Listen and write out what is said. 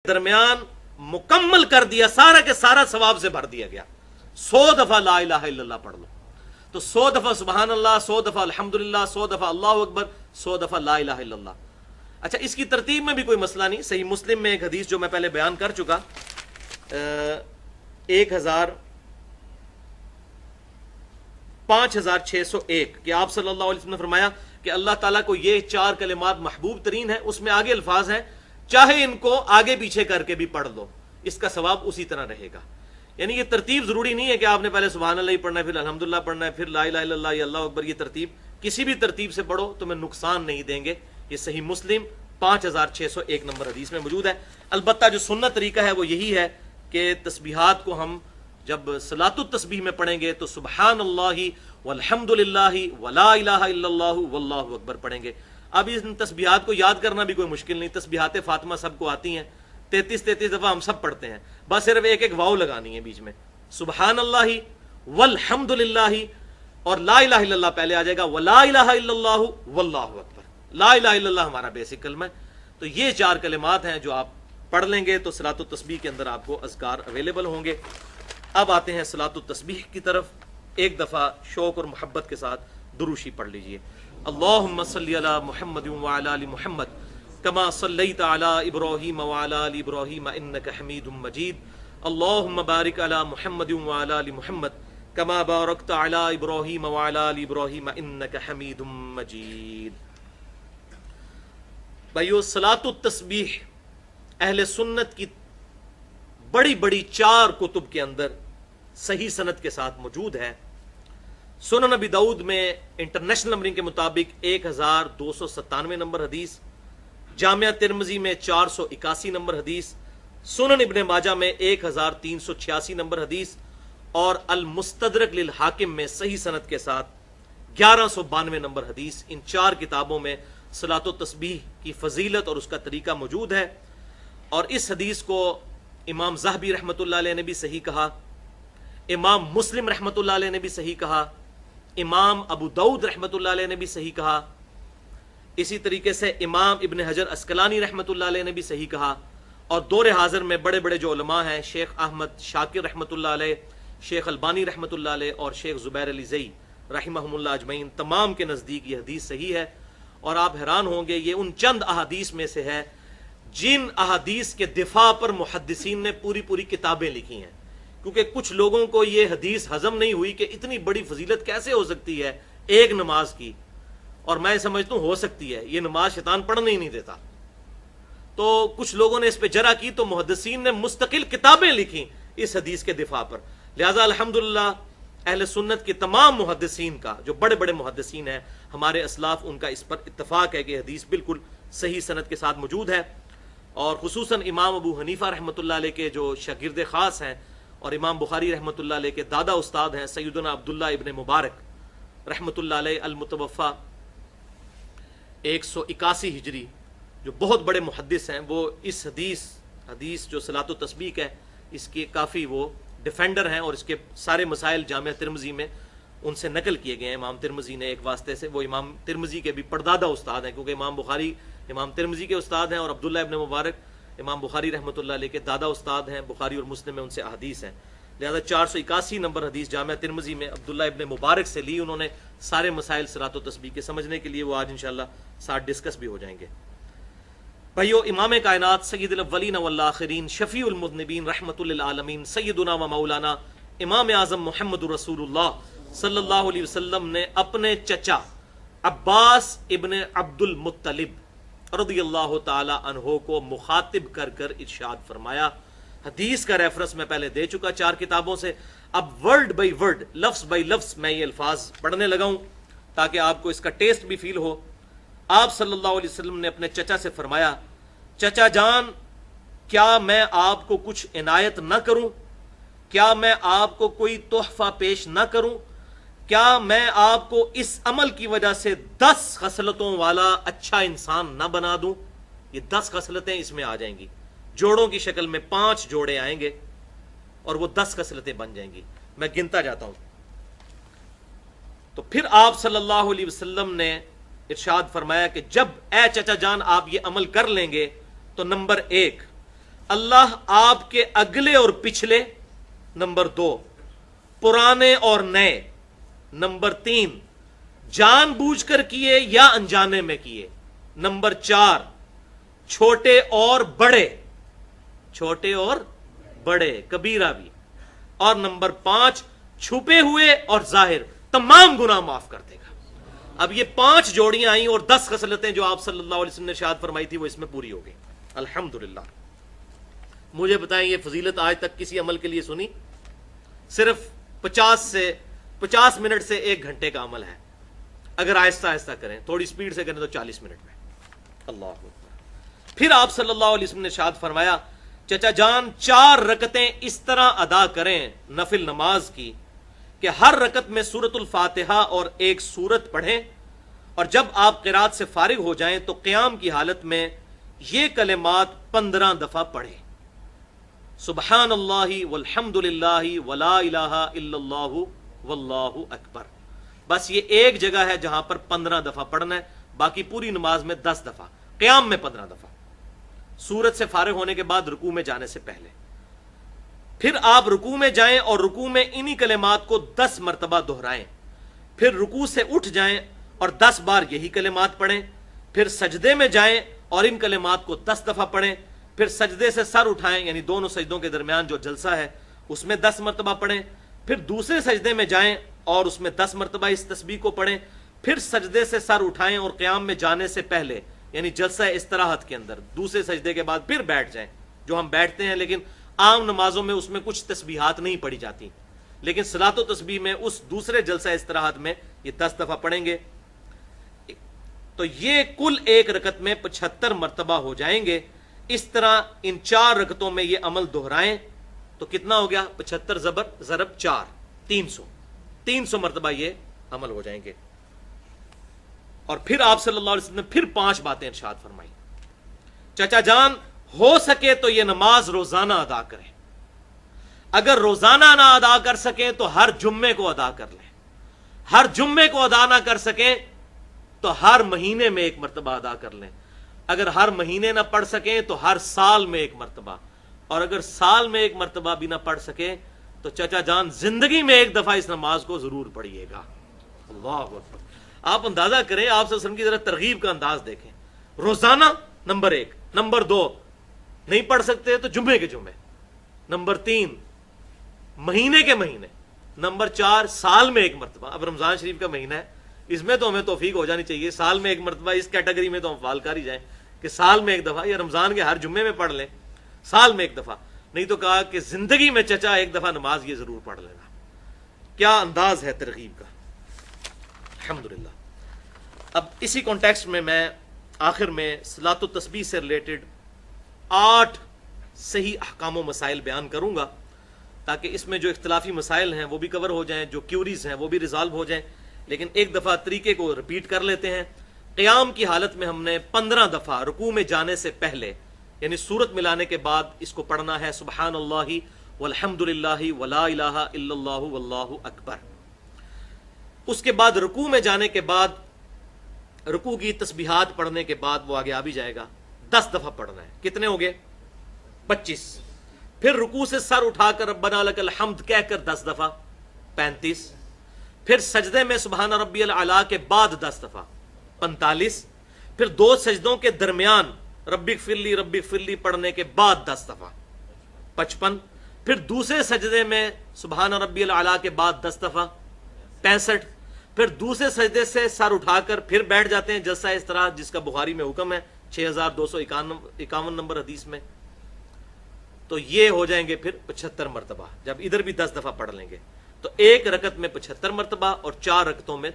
درمیان مکمل کر دیا، سارا کے سارا ثواب سے بھر دیا گیا۔ 100 دفعہ لا الہ الا اللہ پڑھ لو تو 100 دفعہ سبحان اللہ، 100 دفعہ الحمدللہ، 100 دفعہ اللہ اکبر، 100 دفعہ لا الہ الا اللہ۔ اچھا، اس کی ترتیب میں بھی کوئی مسئلہ نہیں۔ صحیح مسلم میں ایک حدیث جو میں پہلے بیان کر چکا، 5601 کہ آپ صلی اللہ علیہ وسلم نے فرمایا کہ اللہ تعالیٰ کو یہ 4 کلمات محبوب ترین ہیں۔ اس میں آگے الفاظ ہیں چاہے ان کو آگے پیچھے کر کے بھی پڑھ لو، اس کا ثواب اسی طرح رہے گا۔ یعنی یہ ترتیب ضروری نہیں ہے کہ آپ نے پہلے سبحان اللہ ہی پڑھنا ہے، پھر الحمدللہ پڑھنا ہے، پھر لا الہ الا اللہ یا اللہ اکبر۔ یہ ترتیب کسی بھی ترتیب سے پڑھو تمہیں نقصان نہیں دیں گے۔ یہ صحیح مسلم 5601 نمبر حدیث میں موجود ہے۔ البتہ جو سنت طریقہ ہے وہ یہی ہے کہ تسبیحات کو ہم جب صلاۃ التسبیح میں پڑھیں گے تو سبحان اللہ والحمد للہ ولا الہ الا اللہ واللہ اکبر پڑھیں گے۔ اب ان تسبیحات کو یاد کرنا بھی کوئی مشکل نہیں، تسبیحات فاطمہ سب کو آتی ہیں، 33 دفعہ ہم سب پڑھتے ہیں، بس صرف ایک ایک واو لگانی ہے بیچ میں، سبحان اللہ والحمد للہ، اور لا الہ الا اللہ پہلے آ جائے گا، ولا الہ الا اللہ واللہ اکبر۔ لا الہ الا اللہ ہمارا بیسک کلمہ ہے۔ تو یہ 4 کلمات ہیں جو آپ پڑھ لیں گے تو صلاۃ التسبیح کے اندر آپ کو اذکار اویلیبل ہوں گے۔ اب آتے ہیں صلاۃ التسبیح کی طرف۔ ایک دفعہ شوق اور محبت کے ساتھ دروشی پڑھ لیجئے۔ اللہم صلی علی محمد وعلی آل محمد کما صلیت علی ابراہیم وعلی آل ابراہیم انک حمید مجید۔ اللہم بارک علی محمد وعلی آل محمد کما بارکت علی ابراہیم وعلی آل ابراہیم انک حمید مجید۔ بھائیو، صلاۃ التسبیح اہل سنت کی بڑی بڑی 4 کتب کے اندر صحیح سند کے ساتھ موجود ہے۔ سنن نبی داؤد میں انٹرنیشنل نمبرنگ کے مطابق 1297 نمبر حدیث، جامعہ ترمذی میں 481 نمبر حدیث، سنن ابن ماجہ میں 1386 نمبر حدیث، اور المستدرک للحاکم میں صحیح سند کے ساتھ 1192 نمبر حدیث۔ ان 4 کتابوں میں صلاۃ التسبیح کی فضیلت اور اس کا طریقہ موجود ہے۔ اور اس حدیث کو امام ذہبی رحمۃ اللہ علیہ نے بھی صحیح کہا، امام مسلم رحمۃ اللہ علیہ نے بھی صحیح کہا، امام ابو داؤد رحمۃ اللہ علیہ نے بھی صحیح کہا، اسی طریقے سے امام ابن حجر عسقلانی رحمۃ اللہ علیہ نے بھی صحیح کہا۔ اور دور حاضر میں بڑے بڑے جو علماء ہیں، شیخ احمد شاکر رحمۃ اللہ علیہ، شیخ البانی رحمۃ اللہ علیہ، اور شیخ زبیر علی زئی رحمہم اللہ اجمعین، تمام کے نزدیک یہ حدیث صحیح ہے۔ اور آپ حیران ہوں گے، یہ ان چند احادیث میں سے ہے جن احادیث کے دفاع پر محدثین نے پوری پوری کتابیں لکھی ہیں، کیونکہ کچھ لوگوں کو یہ حدیث ہضم نہیں ہوئی کہ اتنی بڑی فضیلت کیسے ہو سکتی ہے ایک نماز کی، اور میں سمجھتا ہوں ہو سکتی ہے، یہ نماز شیطان پڑھنے ہی نہیں دیتا۔ تو کچھ لوگوں نے اس پہ جرح کی تو محدثین نے مستقل کتابیں لکھی اس حدیث کے دفاع پر۔ لہذا الحمدللہ اہل سنت کے تمام محدثین کا، جو بڑے بڑے محدثین ہیں ہمارے اسلاف، ان کا اس پر اتفاق ہے کہ حدیث بالکل صحیح سند کے ساتھ موجود ہے۔ اور خصوصاً امام ابو حنیفہ رحمۃ اللہ علیہ کے جو شاگرد خاص ہیں، اور امام بخاری رحمۃ اللہ علیہ کے دادا استاد ہیں سیدنا عبداللہ ابن مبارک رحمۃ اللہ علیہ المتوفہ 181 ہجری، جو بہت بڑے محدث ہیں، وہ اس حدیث جو صلاۃ التسبیح ہے اس کے کافی وہ ڈیفینڈر ہیں، اور اس کے سارے مسائل جامعہ ترمذی میں ان سے نقل کیے گئے ہیں۔ امام ترمذی نے ایک واسطے سے، وہ امام ترمذی کے بھی پردادا استاد ہیں، کیونکہ امام بخاری امام ترمذی کے استاد ہیں، اور عبداللہ ابن مبارک امام بخاری رحمۃ اللہ علیہ کے دادا استاد ہیں، بخاری اور مسلم میں ان سے احادیث ہیں۔ لہذا 481 نمبر حدیث جامعہ ترمذی میں عبداللہ ابن مبارک سے لی انہوں نے سارے مسائل صلاۃ و تسبیح کے سمجھنے کے لیے، وہ آج انشاءاللہ ساتھ ڈسکس بھی ہو جائیں گے۔ بھائیو، امام کائنات سید الاولین والآخرین شفیع المذنبین رحمۃ للعالمین سیدنا و مولانا امام اعظم محمد رسول اللہ صلی اللہ علیہ وسلم نے اپنے چچا عباس ابن عبد المطلب رضی اللہ تعالی عنہ کو مخاطب کر کر ارشاد فرمایا۔ حدیث کا ریفرنس میں پہلے دے چکا 4 کتابوں سے، اب ورڈ بائی ورڈ، لفظ بائی لفظ میں یہ الفاظ پڑھنے لگا ہوں تاکہ آپ کو اس کا ٹیسٹ بھی فیل ہو۔ آپ صلی اللہ علیہ وسلم نے اپنے چچا سے فرمایا، چچا جان، کیا میں آپ کو کچھ عنایت نہ کروں؟ کیا میں آپ کو کوئی تحفہ پیش نہ کروں؟ کیا میں آپ کو اس عمل کی وجہ سے 10 خصلتوں والا اچھا انسان نہ بنا دوں؟ یہ 10 خصلتیں اس میں آ جائیں گی، جوڑوں کی شکل میں 5 جوڑے آئیں گے اور وہ 10 خصلتیں بن جائیں گی۔ میں گنتا جاتا ہوں۔ تو پھر آپ صلی اللہ علیہ وسلم نے ارشاد فرمایا کہ جب اے چچا جان آپ یہ عمل کر لیں گے تو نمبر 1، اللہ آپ کے اگلے اور پچھلے، نمبر 2 پرانے اور نئے، نمبر 3 جان بوجھ کر کیے یا انجانے میں کیے، نمبر 4 چھوٹے اور بڑے، چھوٹے اور بڑے کبیرہ بھی، اور نمبر 5 چھپے ہوئے اور ظاہر، تمام گناہ معاف کر دے گا۔ اب یہ 5 جوڑیاں آئیں اور 10 خصلتیں جو آپ صلی اللہ علیہ وسلم نے ارشاد فرمائی تھی وہ اس میں پوری ہو گئی، الحمدللہ۔ مجھے بتائیں یہ فضیلت آج تک کسی عمل کے لیے سنی؟ صرف 50 منٹ سے 1 گھنٹے کا عمل ہے، اگر آہستہ آہستہ کریں، تھوڑی سپیڈ سے کریں تو 40 منٹ میں۔ اللہ اکبر۔ پھر آپ صلی اللہ علیہ وسلم نے ارشاد فرمایا چچا جان 4 رکعتیں اس طرح ادا کریں نفل نماز کی کہ ہر رکعت میں سورۃ الفاتحہ اور ایک سورت پڑھیں، اور جب آپ قرات سے فارغ ہو جائیں تو قیام کی حالت میں یہ کلمات 15 دفعہ پڑھیں، سبحان اللہ والحمد للہ ولا الہ الا اللہ واللہ اکبر۔ بس یہ ایک جگہ ہے جہاں پر 15 دفعہ پڑھنا ہے، باقی پوری نماز میں 10 دفعہ، قیام میں 15 دفعہ، سورت سے فارغ ہونے کے بعد رکوع میں جانے سے پہلے۔ پھر آپ رکوع میں جائیں اور رکوع میں انہی کلمات کو 10 مرتبہ دہرائیں، پھر رکوع سے اٹھ جائیں اور 10 بار یہی کلمات پڑھیں، پھر سجدے میں جائیں اور ان کلمات کو 10 دفعہ پڑھیں، پھر سجدے سے سر اٹھائیں، یعنی دونوں سجدوں کے درمیان جو جلسہ ہے اس میں 10 مرتبہ پڑھیں، پھر دوسرے سجدے میں جائیں اور اس میں 10 مرتبہ اس تسبیح کو پڑھیں، پھر سجدے سے سر اٹھائیں اور قیام میں جانے سے پہلے یعنی جلسہ استراحت کے اندر دوسرے سجدے کے بعد پھر بیٹھ جائیں، جو ہم بیٹھتے ہیں، لیکن عام نمازوں میں اس میں کچھ تسبیحات نہیں پڑھی جاتی، لیکن صلاۃ و تسبیح میں اس دوسرے جلسہ استراحت میں یہ 10 دفعہ پڑھیں گے، تو یہ کل ایک رکعت میں 75 مرتبہ ہو جائیں گے۔ اس طرح ان 4 رکعتوں میں یہ عمل دہرائیں تو کتنا ہو گیا؟ 75 ضرب 4، 300 مرتبہ یہ عمل ہو جائیں گے۔ اور پھر آپ صلی اللہ علیہ وسلم نے پھر 5 باتیں ارشاد فرمائی، چچا جان ہو سکے تو یہ نماز روزانہ ادا کریں، اگر روزانہ نہ ادا کر سکیں تو ہر جمعے کو ادا کر لیں، ہر جمعے کو ادا نہ کر سکیں تو ہر مہینے میں 1 مرتبہ ادا کر لیں، اگر ہر مہینے نہ پڑھ سکیں تو ہر سال میں 1 مرتبہ، اور اگر سال میں 1 مرتبہ بھی نہ پڑھ سکیں تو چچا جان زندگی میں 1 دفعہ اس نماز کو ضرور پڑھیے گا۔ اللہ اکبر۔ آپ اندازہ کریں، آپ صلی اللہ علیہ وسلم کی ذرا ترغیب کا انداز دیکھیں، روزانہ نمبر 1، نمبر 2 نہیں پڑھ سکتے تو جمعے کے جمعے، نمبر 3 مہینے کے مہینے، نمبر 4 سال میں 1 مرتبہ۔ اب رمضان شریف کا مہینہ ہے، اس میں تو ہمیں توفیق ہو جانی چاہیے، سال میں 1 مرتبہ، اس کیٹیگری میں تو ہم فعال کر ہی جائیں کہ سال میں 1 دفعہ، یا رمضان کے ہر جمعے میں پڑھ لیں، سال میں 1 دفعہ، نہیں تو کہا کہ زندگی میں چچا 1 دفعہ نماز یہ ضرور پڑھ لینا۔ کیا انداز ہے ترغیب کا، الحمدللہ۔ اب اسی کانٹیکسٹ میں آخر میں صلاۃ و تسبیح سے ریلیٹڈ 8 صحیح احکام و مسائل بیان کروں گا، تاکہ اس میں جو اختلافی مسائل ہیں وہ بھی کور ہو جائیں، جو کیوریز ہیں وہ بھی ریزالو ہو جائیں، لیکن ایک دفعہ طریقے کو رپیٹ کر لیتے ہیں۔ قیام کی حالت میں ہم نے 15 دفعہ رکوع میں جانے سے پہلے یعنی سورت ملانے کے بعد اس کو پڑھنا ہے، سبحان اللہ والحمد للہ ولا الہ الا اللہ واللہ اکبر۔ اس کے بعد رکوع میں جانے کے بعد رکوع کی تسبیحات پڑھنے کے بعد وہ آگے آ بھی جائے گا، 10 دفعہ پڑھنا ہے۔ کتنے ہو گئے؟ 25۔ پھر رکوع سے سر اٹھا کر ربنا لک الحمد کہہ کر 10 دفعہ، 35۔ پھر سجدے میں سبحان ربی الاعلیٰ کے بعد 10 دفعہ، 45۔ پھر 2 سجدوں کے درمیان ربی اغفر لی پڑھنے کے بعد 10 دفعہ، 55۔ پھر دوسرے سجدے میں سبحان ربی الاعلیٰ کے بعد 10 دفعہ، 65۔ پھر دوسرے سجدے سے سر اٹھا کر پھر بیٹھ جاتے ہیں جلسہ اس طرح، جس کا بخاری میں حکم ہے 6251 نمبر حدیث میں، تو یہ ہو جائیں گے پھر 75 مرتبہ، جب ادھر بھی 10 دفعہ پڑھ لیں گے تو ایک رکعت میں 75 مرتبہ اور 4 رکعتوں میں